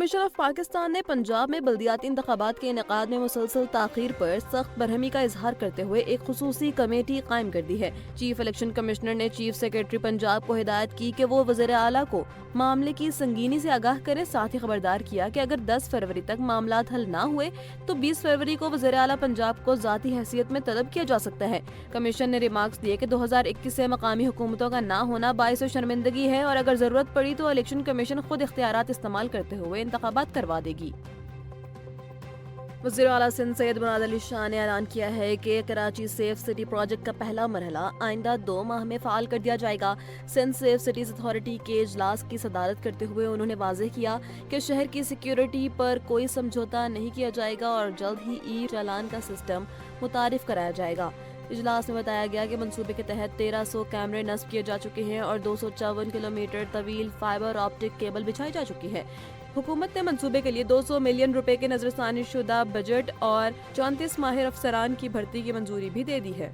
Commission of Pakistan ने पंजाब में बल्दियाती इंतखाबात के इनेकाद में मुसलसल ताखीर पर सख्त बरहमी का इजहार करते हुए एक खुसूसी कमेटी कायम कर दी है। चीफ इलेक्शन कमिश्नर ने चीफ सेक्रेटरी पंजाब को हिदायत की कि वो वज़ीर आला को मामले की संगीनी से आगाह करे। साथ ही खबरदार किया कि अगर 10 फरवरी तक मामला हल ना हुए तो 20 फरवरी को वज़ीर आला पंजाब को ज़ाती हैसियत में तलब किया जा सकता है। कमीशन ने रिमार्क्स दिए कि 2021 से मकामी हुकूमतों का ना होना बाइस शर्मिंदगी है और अगर जरूरत पड़ी तो इलेक्शन कमीशन खुद इख्तियारात इस्तेमाल करते हुए इंतखाबात करवा देगी। वज़ीर आला सिंध सैयद मुराद अली शाह ने ऐलान किया है कि कराची सेफ सिटी प्रोजेक्ट का पहला मरहला आइंदा 2 माह में फ़ाल कर दिया जाएगा। सिंध सेफ सिटीज अथॉरिटी के इजलास की सदारत करते हुए उन्होंने वाज़ेह किया कि शहर की सिक्योरिटी पर कोई समझौता नहीं किया जाएगा और जल्द ही ई चालान का सिस्टम मुतारिफ कराया जाएगा। इजलास में बताया गया कि मंसूबे के तहत 1300 कैमरे नस्ब किए जा चुके हैं और 254 किलोमीटर तवील फाइबर ऑप्टिक केबल बिछाई जा चुकी है। हुकूमत ने मंसूबे के लिए 200 मिलियन रुपए के नजरसानी शुदा बजट और 34 माहिर अफसरान की भर्ती की मंजूरी भी दे दी है।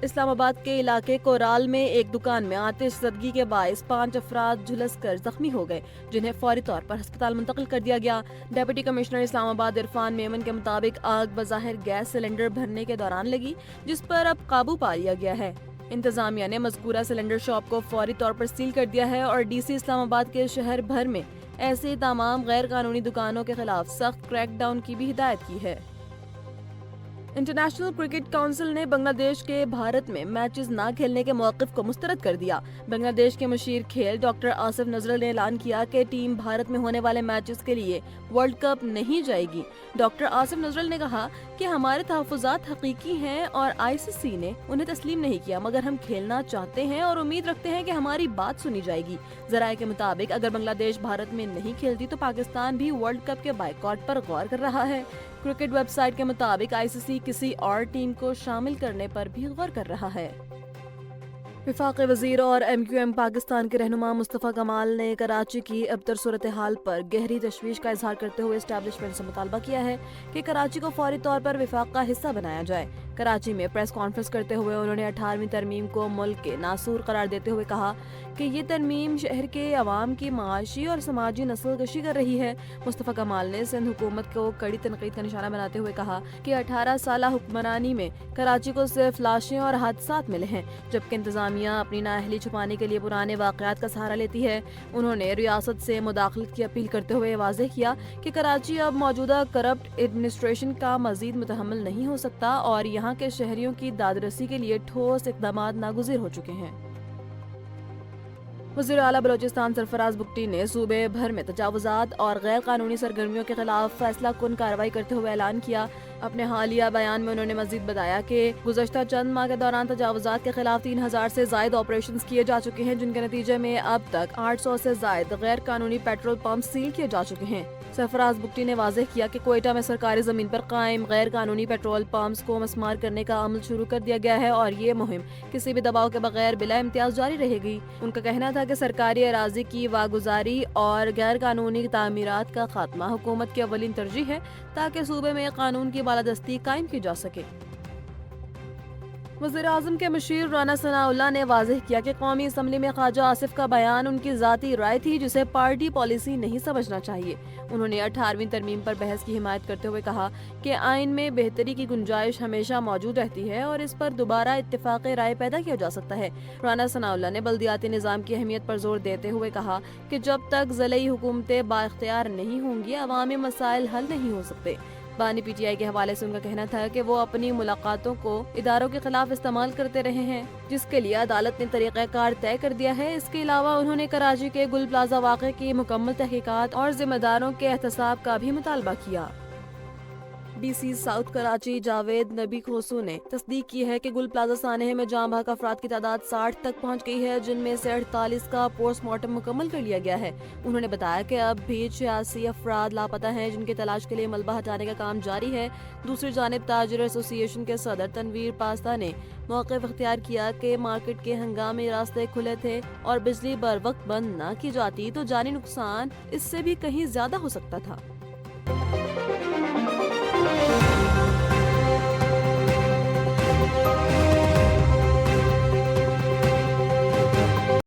इस्लामाबाद के इलाके कोराल में एक दुकान में आतिश ज़दगी के बाइस 5 अफराद झुलस कर जख्मी हो गए, जिन्हें फौरी तौर पर अस्पताल मुंतकिल कर दिया गया। डिप्टी कमिश्नर इस्लामाबाद इरफान मेमन के मुताबिक आग बज़ाहिर गैस सिलेंडर भरने के दौरान लगी, जिस पर अब काबू पा लिया गया है। इंतजामिया ने मज़कूरा सिलेंडर शॉप को फौरी तौर पर सील कर दिया है और डीसी इस्लामाबाद के शहर भर में ऐसे तमाम गैर कानूनी दुकानों के खिलाफ सख्त क्रैकडाउन की भी हिदायत की है। इंटरनेशनल क्रिकेट काउंसिल ने बांग्लादेश के भारत में मैचेस ना खेलने के मौक़िफ़ को मुस्तरद कर दिया। बांग्लादेश के मुशीर खेल डॉक्टर आसिफ नजरल ने ऐलान किया कि टीम भारत में होने वाले मैचेस के लिए वर्ल्ड कप नहीं जाएगी। डॉक्टर आसिफ नजरल ने कहा कि हमारे तहफ़्फ़ुज़ात हकीकी हैं और ICC ने उन्हें तस्लीम नहीं किया, मगर हम खेलना चाहते हैं और उम्मीद रखते हैं कि हमारी बात सुनी जाएगी। ज़राए के मुताबिक अगर बांग्लादेश भारत में नहीं खेलती तो पाकिस्तान भी वर्ल्ड कप के बाइकॉट पर गौर कर रहा है। क्रिकेट वेबसाइट के मुताबिक ICC किसी और टीम को शामिल करने पर भी गौर कर रहा है। वफाकी वज़ीर और MQM पाकिस्तान के रहनुमा मुस्तफ़ा कमाल ने कराची की अबतर सूरत हाल पर गहरी तशवीश का इजहार करते हुए एस्टैब्लिशमेंट से मुतालबा किया है कि कराची को फौरी तौर पर वफाक का हिस्सा बनाया जाए। कराची में प्रेस कॉन्फ्रेंस करते हुए उन्होंने 18वीं तरमीम को मुल्क के नासूर करार देते हुए कहा कि ये तरमीम शहर के अवाम की माशी और समाजी नस्ल कशी कर रही है। मुस्तफ़ा कमाल ने सिंध हुकूमत को कड़ी तनकीद का निशाना बनाते हुए कहा कि 18 साल हुक्मरानी में कराची को सिर्फ लाशें और हादसात मिले हैं, जबकि इंतजामिया अपनी नाअहली छुपाने के लिए पुराने वाक़यात का सहारा लेती है। उन्होंने रियासत से मुदाखलत की अपील करते हुए वाज़ेह किया कि कराची अब मौजूदा करप्ट एडमिनिस्ट्रेशन का मजीद मुतहम्मिल नहीं हो सकता और यहाँ के शहरियों की दादरसी के लिए ठोस इक़दामात नागुज़िर हो चुके हैं। वज़ीर आला बलोचिस्तान सरफराज बुगटी ने सूबे भर में तजावुज़ात और गैर कानूनी सरगर्मियों के खिलाफ फैसला कुन कार्रवाई करते हुए ऐलान किया। अपने हालिया बयान में उन्होंने मजीद बताया कि गुज़श्ता चंद माह के दौरान तजावुज़ात के खिलाफ 3000 से ज़ायद ऑपरेशन किए जा चुके हैं, जिनके नतीजे में अब तक 800 से ज़ायद गैर कानूनी पेट्रोल पंप सील किए जा चुके हैं। सरफराज बुगटी ने वाज़ेह किया कि कोयटा में सरकारी ज़मीन पर कायम गैर कानूनी पेट्रोल पंप्स को मस्मार करने का अमल शुरू कर दिया गया है और ये मुहिम किसी भी दबाव के बगैर बिला इम्तियाज जारी रहेगी। उनका कहना था कि सरकारी अराजी की वागुजारी और गैर कानूनी तामीरात का खात्मा हुकूमत की अवलिन तरजीह है ताकि सूबे में कानून की बालादस्ती कायम की जा सके। वज़ीर आज़म के मुशीर राना सनाउल्लाह ने वाज़ेह किया कि कौमी असम्बली में ख्वाजा आसिफ का बयान उनकी ज़ाती राय थी, जिसे पार्टी पॉलिसी नहीं समझना चाहिए। उन्होंने 18वीं तरमीम पर बहस की हिमायत करते हुए कहा कि आइन में बेहतरी की गुंजाइश हमेशा मौजूद रहती है और इस पर दोबारा इत्तेफाक राय पैदा किया जा सकता है। राना सनाउल्लाह ने बल्दियाती निज़ाम की अहमियत पर जोर देते हुए कहा कि जब तक ज़िलाई हुकूमतें बाइख्तियार नहीं होंगी अवामी मसाइल हल नहीं हो सकते। बानी PTI के हवाले से उनका कहना था कि वो अपनी मुलाकातों को इदारों के खिलाफ इस्तेमाल करते रहे हैं, जिसके लिए अदालत ने तरीक़ाकार तय कर दिया है। इसके अलावा उन्होंने कराची के गुल प्लाजा वाक़े की मुकम्मल तहकीकात और जिम्मेदारों के एहतसाब का भी मुतालबा किया। DC साउथ कराची जावेद नबी खोसू ने तस्दीक की है कि गुल प्लाजा सानहे में जाँ बहक अफराद की तादाद 60 तक पहुँच गई है, जिनमें से 48 का पोस्टमार्टम मुकम्मल कर लिया गया है। उन्होंने बताया कि अब भी 86 अफराद लापता हैं, जिनकी तलाश के लिए मलबा हटाने का काम जारी है। दूसरी जानिब ताजिर एसोसिएशन के सदर तनवीर पास्ता ने मौक़िफ़ इख्तियार किया कि मार्केट के हंगामी रास्ते खुले थे और बिजली बर वक्त बंद न की जाती तो जानी नुकसान इससे भी कहीं ज्यादा हो सकता था।